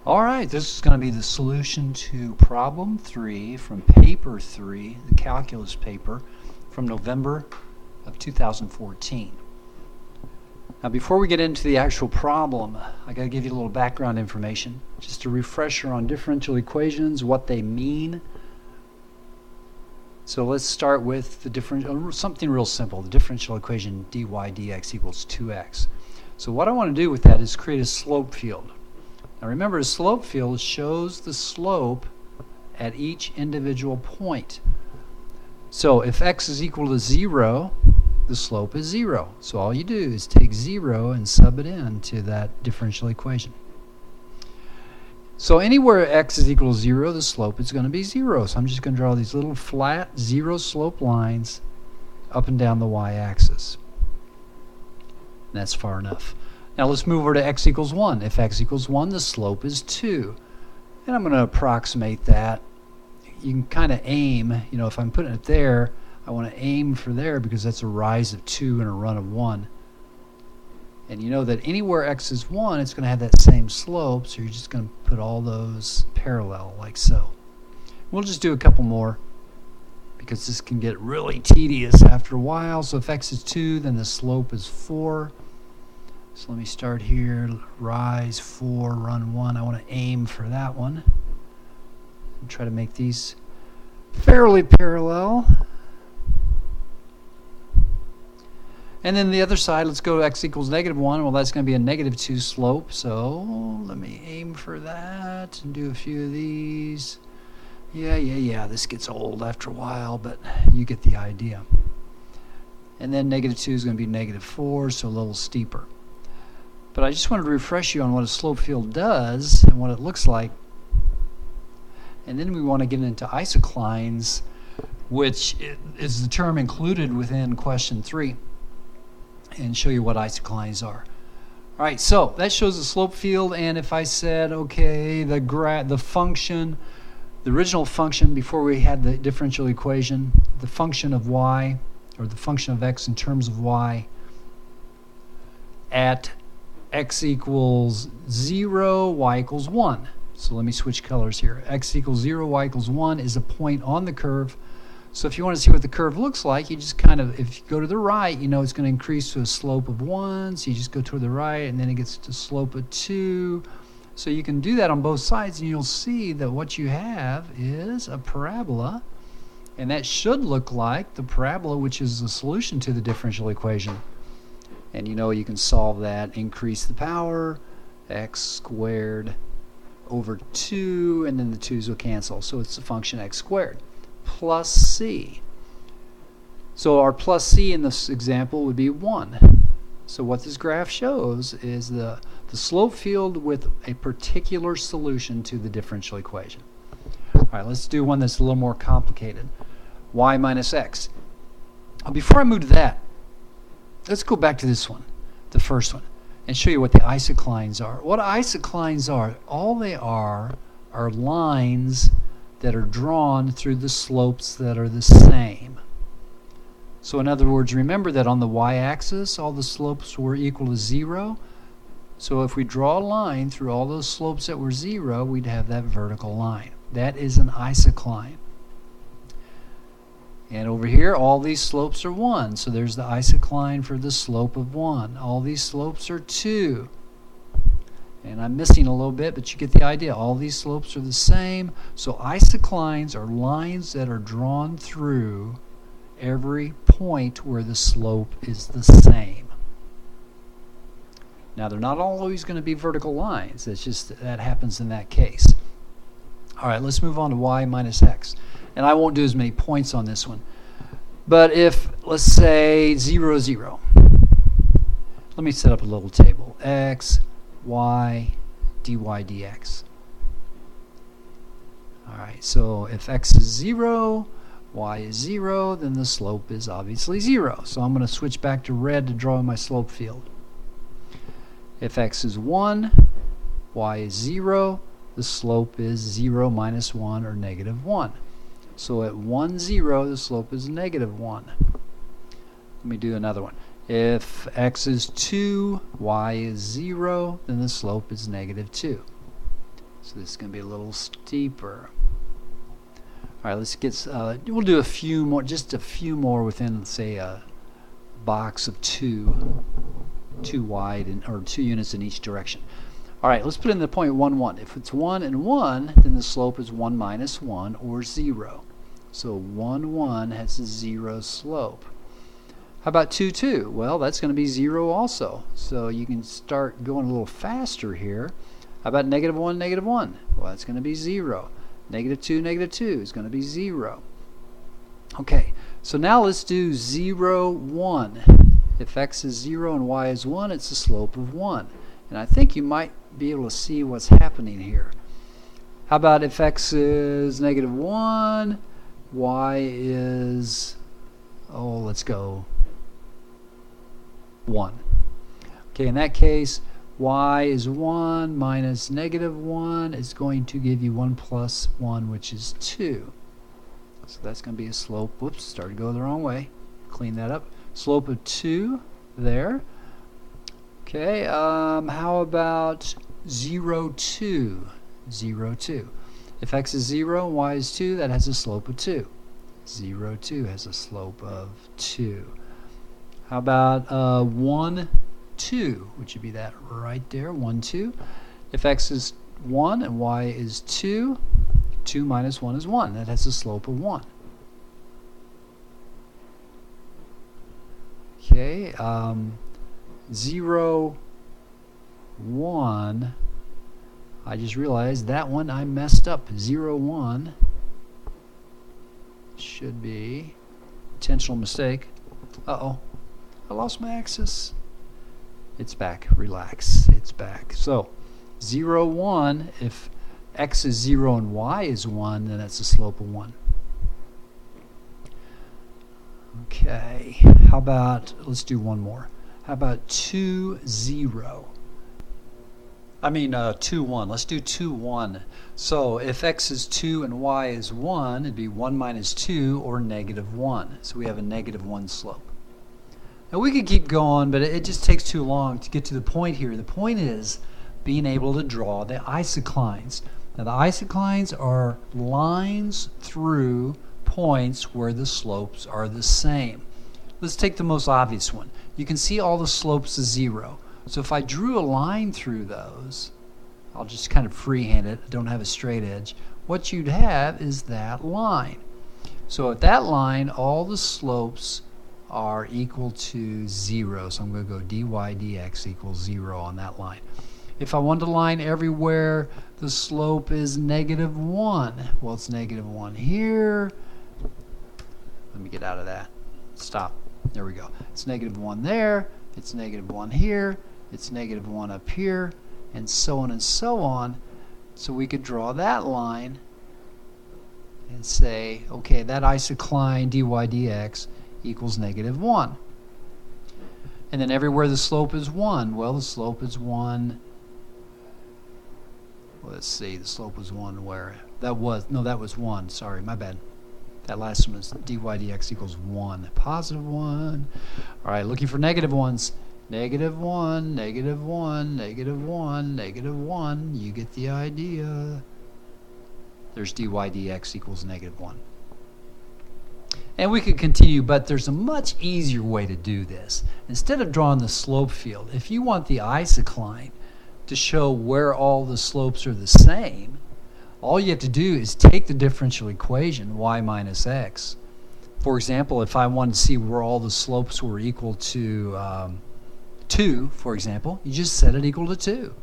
Alright, this is going to be the solution to problem 3 from paper 3, the calculus paper, from November of 2014. Now before we get into the actual problem, I got to give you a little background information, just a refresher on differential equations, what they mean. So let's start with the something real simple, the differential equation dy dx equals 2x. So what I want to do with that is create a slope field. Now remember, a slope field shows the slope at each individual point. So if x is equal to 0, the slope is 0. So all you do is take 0 and sub it in to that differential equation. So anywhere x is equal to 0, the slope is going to be 0. So I'm just going to draw these little flat 0 slope lines up and down the y-axis. That's far enough. Now let's move over to x equals 1. If x equals 1, the slope is 2. And I'm going to approximate that. You can kind of aim, if I'm putting it there, I want to aim for there because that's a rise of 2 and a run of 1. And you know that anywhere x is 1, it's going to have that same slope, so you're just going to put all those parallel like so. We'll just do a couple more because this can get really tedious after a while. So if x is 2, then the slope is 4. So let me start here, rise 4, run 1. I want to aim for that one. And try to make these fairly parallel. And then the other side, let's go to x equals -1. Well, that's going to be a -2 slope. So let me aim for that and do a few of these. Yeah, this gets old after a while, but you get the idea. And then -2 is going to be -4, so a little steeper. But I just wanted to refresh you on what a slope field does and what it looks like. And then we want to get into isoclines, which is the term included within question 3, and show you what isoclines are. All right, so that shows the slope field, and if I said, okay, the function, the original function before we had the differential equation, the function of y, or the function of x in terms of y, at x equals 0, y equals 1. So let me switch colors here. X equals 0, y equals 1 is a point on the curve. So if you want to see what the curve looks like, you just if you go to the right, it's going to increase to a slope of 1. So you just go to the right, and then it gets to a slope of 2. So you can do that on both sides, and you'll see that what you have is a parabola. And that should look like the parabola, which is the solution to the differential equation. And you can solve that, increase the power, x squared over 2, and then the 2's will cancel. So it's the function x squared plus c. So our plus c in this example would be 1. So what this graph shows is the slope field with a particular solution to the differential equation. All right, let's do one that's a little more complicated. Y minus x. Before I move to that, let's go back to this one, the first one, and show you what the isoclines are. What isoclines are, all they are lines that are drawn through the slopes that are the same. So in other words, remember that on the y-axis, all the slopes were equal to 0. So if we draw a line through all those slopes that were 0, we'd have that vertical line. That is an isocline. And over here, all these slopes are 1. So there's the isocline for the slope of 1. All these slopes are 2. And I'm missing a little bit, but you get the idea. All these slopes are the same. So isoclines are lines that are drawn through every point where the slope is the same. Now, they're not always going to be vertical lines. It's just that happens in that case. All right, let's move on to y minus x. And I won't do as many points on this one. But if, let's say, 0, 0. Let me set up a little table. X, y, dy, dx. All right, so if x is 0, y is 0, then the slope is obviously 0. So I'm going to switch back to red to draw my slope field. If x is 1, y is 0, the slope is 0 minus 1, or -1. So at 1, 0, the slope is -1. Let me do another one. If x is 2, y is 0, then the slope is -2. So this is going to be a little steeper. All right, let's get. We'll do a few more, just a few more within, say, a box of two wide, or 2 units in each direction. All right, let's put in the point 1, 1. If it's 1 and 1, then the slope is 1 minus 1, or 0. So 1, 1 has a 0 slope. How about 2, 2? Well, that's going to be 0 also. So you can start going a little faster here. How about negative 1, negative 1? Well, that's going to be 0. Negative 2, negative 2 is going to be 0. Okay, so now let's do 0, 1. If x is 0 and y is 1, it's a slope of 1. And I think you might be able to see what's happening here. How about if x is negative 1, y is, oh, let's go 1. Okay, in that case, y is 1 minus negative 1 is going to give you 1 plus 1, which is 2. So that's going to be a slope. Whoops, started to go the wrong way. Clean that up. Slope of 2 there. Okay, how about 0, 2? 0, 2. If x is 0 and y is 2, that has a slope of 2. 0, 2 has a slope of 2. How about 1, 2, which would be that right there, 1, 2. If x is 1 and y is 2, 2 minus 1 is 1. That has a slope of 1. Okay, 0, 1. I just realized that one I messed up. 0, 1 should be intentional mistake. Uh-oh, I lost my axis. It's back. Relax. It's back. So 0, 1, if x is 0 and y is 1, then that's a slope of 1. Okay, how about, let's do one more. How about 2, 0? I mean 2, 1. Let's do 2, 1. So if x is 2 and y is 1, it'd be 1 minus 2 or negative 1. So we have a negative 1 slope. Now we could keep going, but it just takes too long to get to the point here. The point is being able to draw the isoclines. Now the isoclines are lines through points where the slopes are the same. Let's take the most obvious one. You can see all the slopes is 0. So if I drew a line through those, I'll just kind of freehand it, I don't have a straight edge, what you'd have is that line. So at that line, all the slopes are equal to 0. So I'm going to go dy dx equals 0 on that line. If I want a line everywhere the slope is negative 1, well, it's negative 1 here. Let me get out of that. Stop. There we go. It's negative 1 there. It's negative 1 here. It's negative 1 up here. And so on and so on. So we could draw that line and say, okay, that isocline dy dx equals negative 1. And then everywhere the slope is 1, well, the slope is 1. Let's see, the slope was 1 where? That was 1. Sorry, my bad. That last one is dy dx equals 1. Positive 1. All right, looking for negative ones. Negative 1, negative 1, negative 1, negative 1. You get the idea. There's dy dx equals negative 1. And we could continue, but there's a much easier way to do this. Instead of drawing the slope field, if you want the isocline to show where all the slopes are the same, all you have to do is take the differential equation, y minus x. For example, if I wanted to see where all the slopes were equal to 2, for example, you just set it equal to 2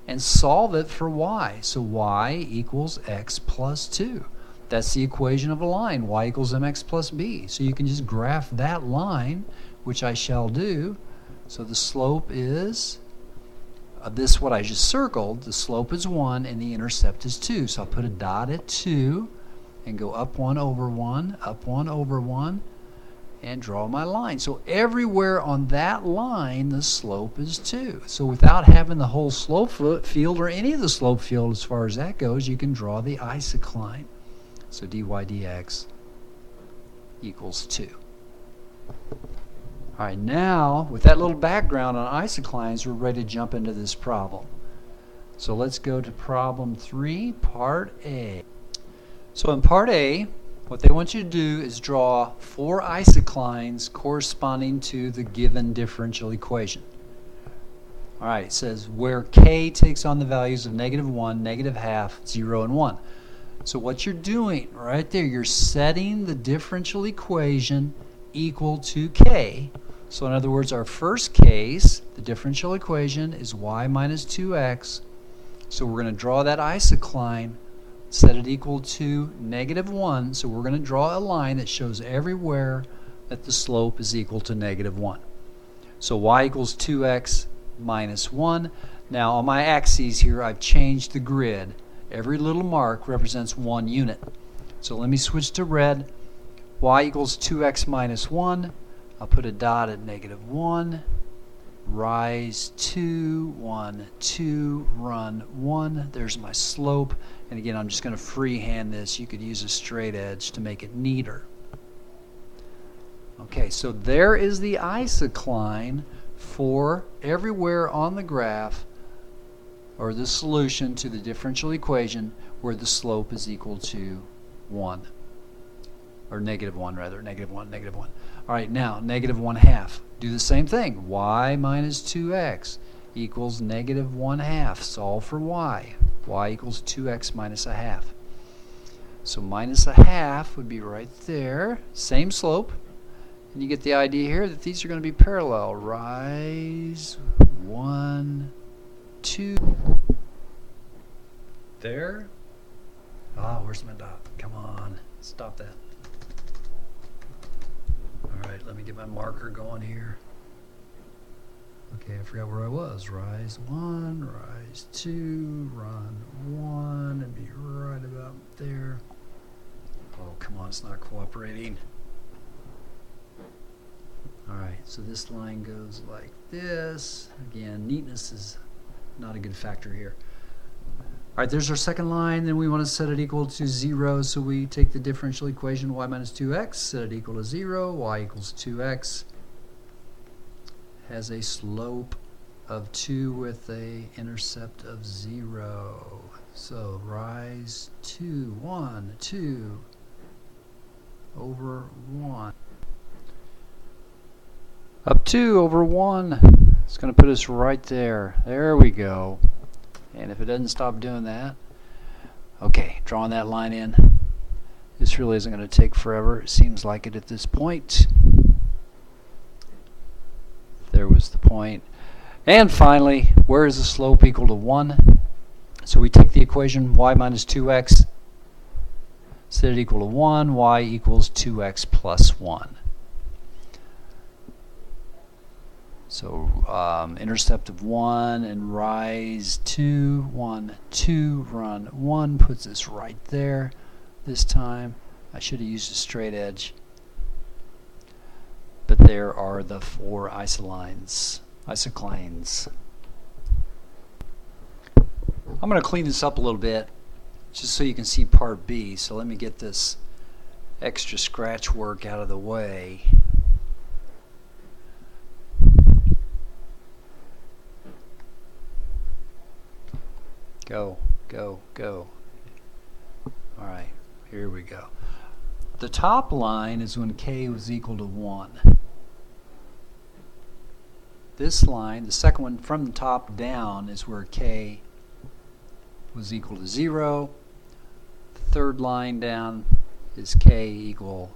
and solve it for y. So y equals x plus 2. That's the equation of a line, y equals mx plus b. So you can just graph that line, which I shall do. So the slope is, this what I just circled, the slope is 1 and the intercept is 2. So I'll put a dot at 2 and go up 1 over 1, up 1 over 1, and draw my line. So everywhere on that line the slope is 2. So without having the whole slope field or any of the slope field as far as that goes, you can draw the isocline. So dy dx equals 2. Alright, now with that little background on isoclines, we're ready to jump into this problem. So let's go to problem 3, part A. So in part A, what they want you to do is draw 4 isoclines corresponding to the given differential equation. Alright, it says where k takes on the values of -1, -half, 0, and 1. So what you're doing right there, you're setting the differential equation equal to k. So in other words, our first case, the differential equation is y minus 2x. So we're going to draw that isocline, set it equal to -1. So we're going to draw a line that shows everywhere that the slope is equal to -1. So y equals 2x minus 1. Now on my axes here, I've changed the grid. Every little mark represents 1 unit. So let me switch to red. Y equals 2x minus 1. I'll put a dot at -1. Rise 2, 1, 2, run 1. There's my slope. And again, I'm just going to freehand this. You could use a straight edge to make it neater. Okay, so there is the isocline for everywhere on the graph, or the solution to the differential equation where the slope is equal to 1. Or -1 rather, -1, -1. Alright, now -1/2. Do the same thing. Y minus 2x equals -1/2. Solve for y. Y equals 2x minus 1/2. So minus 1/2 would be right there. Same slope. And you get the idea here that these are going to be parallel. Rise 1, 2. There. Ah, where's my dot? Come on. Stop that. Alright, let me get my marker going here. Okay, I forgot where I was. Rise 1, rise 2, run 1, and be right about there. Oh, come on, it's not cooperating. Alright, so this line goes like this. Again, neatness is not a good factor here. Alright, there's our second line. Then we want to set it equal to 0. So we take the differential equation y minus 2x, set it equal to 0. Y equals 2x. Has a slope of 2 with a intercept of 0. So rise 2, 1, 2 over 1. Up 2 over 1. It's going to put us right there. There we go. And if it doesn't stop doing that, okay, drawing that line in. This really isn't going to take forever. It seems like it at this point. There was the point. And finally, where is the slope equal to 1? So we take the equation y minus 2x, set it equal to 1, y equals 2x plus 1. So intercept of 1 and rise 2, 1, 2, run 1 puts us right there. This time I should have used a straight edge. But there are the 4 isoclines. I'm going to clean this up a little bit just so you can see part B. So let me get this extra scratch work out of the way. Go, go, go. Alright, here we go. The top line is when k was equal to 1. This line, the second one from the top down, is where k was equal to 0. The third line down is k equal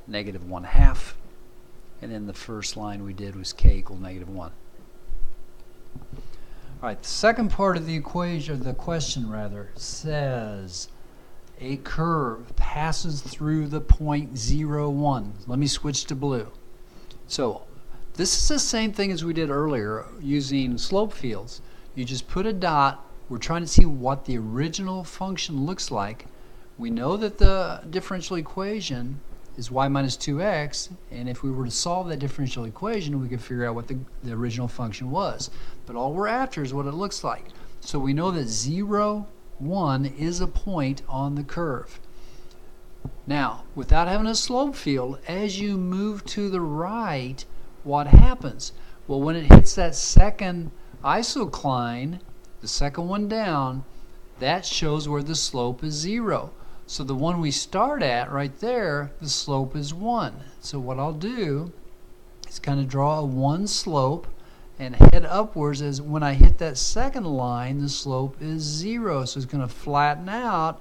-1/2. And then the first line we did was k equal -1. Alright, the second part of the equation, or the question rather, says a curve passes through the point 0, 1. Let me switch to blue. So this is the same thing as we did earlier using slope fields. You just put a dot. We're trying to see what the original function looks like. We know that the differential equation is y minus 2x, and if we were to solve that differential equation, we could figure out what the original function was. But all we're after is what it looks like. So we know that 0, 1 is a point on the curve. Now, without having a slope field, as you move to the right, what happens? Well, when it hits that second isocline, the second one down, that shows where the slope is 0. So the one we start at right there, the slope is 1. So what I'll do is kind of draw a 1 slope and head upwards. As when I hit that second line, the slope is 0. So it's going to flatten out.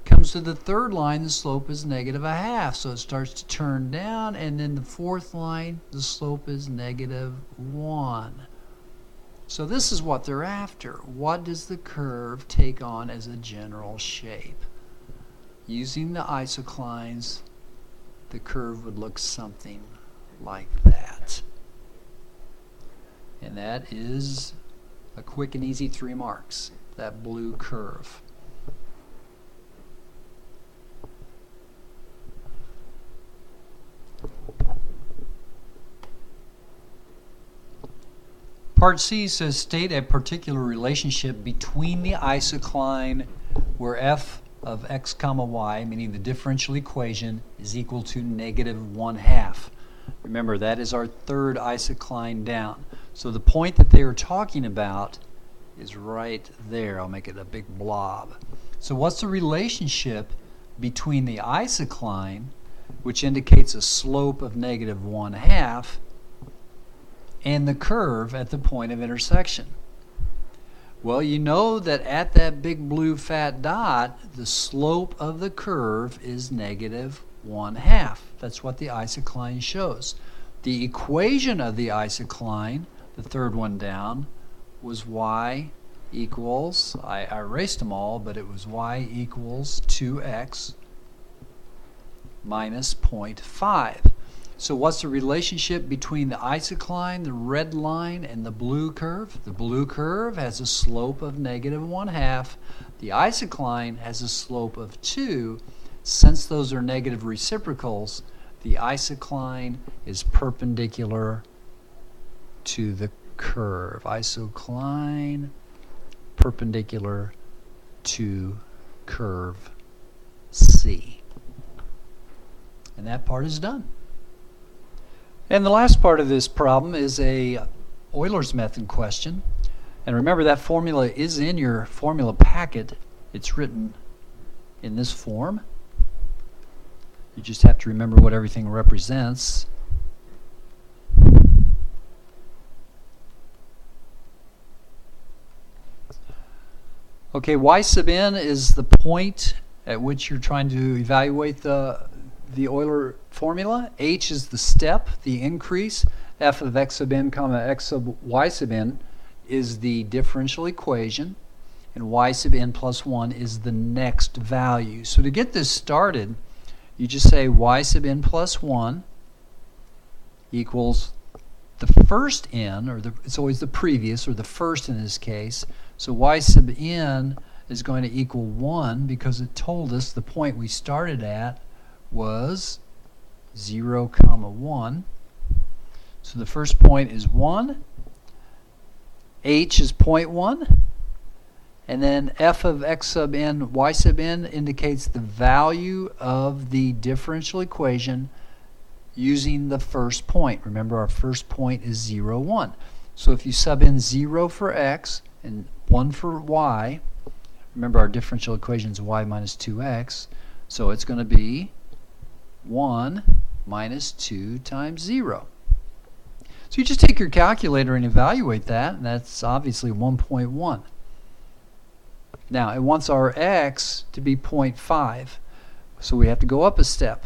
Comes to the third line, the slope is -0.5. So it starts to turn down, and then the fourth line, the slope is -1. So this is what they're after. What does the curve take on as a general shape? Using the isoclines, the curve would look something like that. And that is a quick and easy 3 marks, that blue curve. Part C says state a particular relationship between the isocline where f of x comma y, meaning the differential equation, is equal to -1/2. Remember, that is our third isocline down. So the point that they are talking about is right there. I'll make it a big blob. So what's the relationship between the isocline, which indicates a slope of -1/2, and the curve at the point of intersection? Well, you know that at that big blue fat dot, the slope of the curve is -1/2. That's what the isocline shows. The equation of the isocline, the third one down, was y equals, I erased them all, but it was y equals 2x minus 0.5. So what's the relationship between the isocline, the red line, and the blue curve? The blue curve has a slope of -1/2. The isocline has a slope of 2. Since those are negative reciprocals, the isocline is perpendicular to the curve. Isocline perpendicular to curve C. And that part is done. And the last part of this problem is a Euler's method question. And remember, that formula is in your formula packet. It's written in this form. You just have to remember what everything represents. Okay, y sub n is the point at which you're trying to evaluate the Euler formula. H is the step, the increase. F of x sub n comma x sub y sub n is the differential equation, and y sub n plus 1 is the next value. So to get this started, you just say y sub n plus 1 equals the first n, or it's always the previous, or the first in this case. So y sub n is going to equal 1 because it told us the point we started at was 0, 1. So the first point is 1. H is 0.1. And then f of x sub n, y sub n indicates the value of the differential equation using the first point. Remember, our first point is 0, 1. So if you sub in 0 for x and 1 for y, remember our differential equation is y minus 2x, so it's going to be 1 minus 2 times 0. So you just take your calculator and evaluate that, and that's obviously 1.1. Now, it wants our x to be 0.5, so we have to go up a step.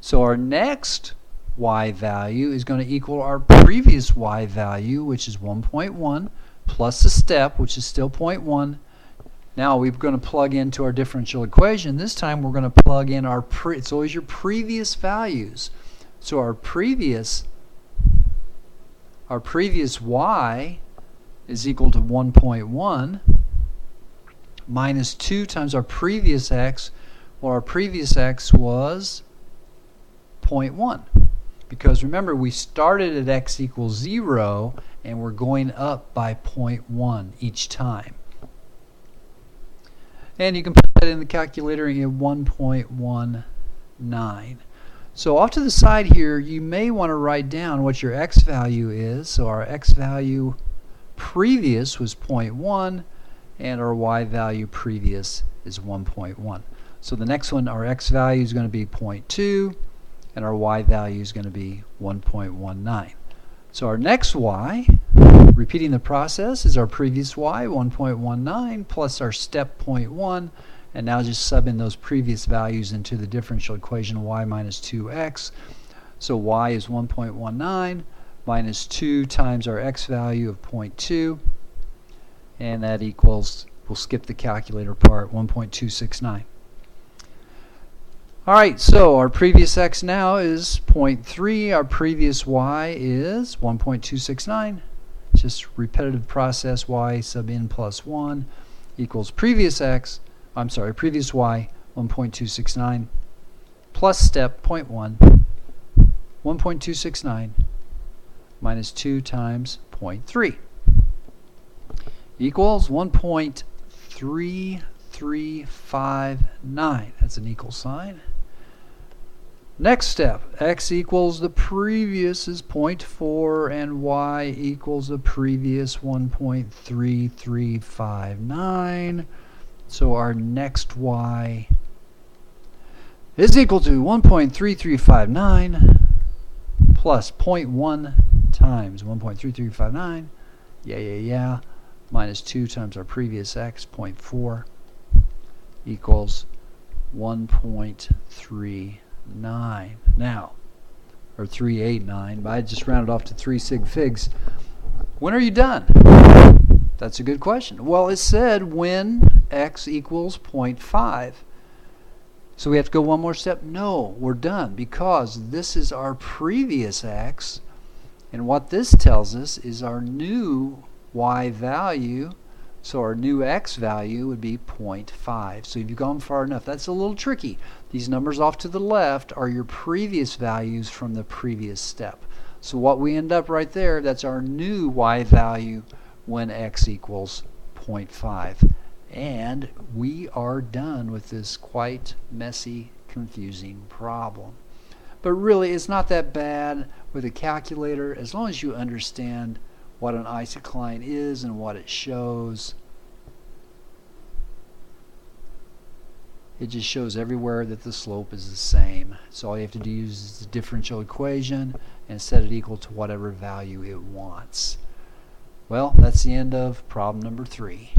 So our next y value is going to equal our previous y value, which is 1.1, plus a step, which is still 0.1. Now we're going to plug into our differential equation. This time we're going to plug in our it's always your previous values. So our previous y is equal to 1.1 minus 2 times our previous x. Well, our previous x was 0.1. Because remember, we started at x equals 0 and we're going up by 0.1 each time. And you can put that in the calculator and you get 1.19. So off to the side here, you may want to write down what your x value is. So our x value previous was 0.1, and our y value previous is 1.1. So the next one, our x value is going to be 0.2, and our y value is going to be 1.19. So our next y, repeating the process, is our previous y, 1.19, plus our step 0.1, and now just sub in those previous values into the differential equation y minus 2x. So y is 1.19 minus 2 times our x value of 0.2, and that equals, we'll skip the calculator part, 1.269. Alright, so our previous x now is 0.3, our previous y is 1.269. Just repetitive process, y sub n plus 1 equals previous x, I'm sorry, previous y, 1.269, plus step 0.1, 1.269 minus 2 times 0.3 equals 1.3359. That's an equal sign. Next step, x equals the previous is 0.4 and y equals the previous 1.3359. So our next y is equal to 1.3359 plus 0.1 times 1.3359, yeah, minus 2 times our previous x, 0.4, equals 1.39. Now, or 389, but I just rounded off to 3 sig figs. When are you done? That's a good question. Well, it said when x equals 0.5. So we have to go one more step? No, we're done, because this is our previous x, and what this tells us is our new y value. So our new x value would be 0.5. So you've gone far enough. That's a little tricky. These numbers off to the left are your previous values from the previous step. So what we end up right there, that's our new y value when x equals 0.5. And we are done with this quite messy, confusing problem. But really, it's not that bad with a calculator as long as you understand what an isocline is and what it shows. It just shows everywhere that the slope is the same. So all you have to do is the differential equation and set it equal to whatever value it wants. Well, that's the end of problem number 3.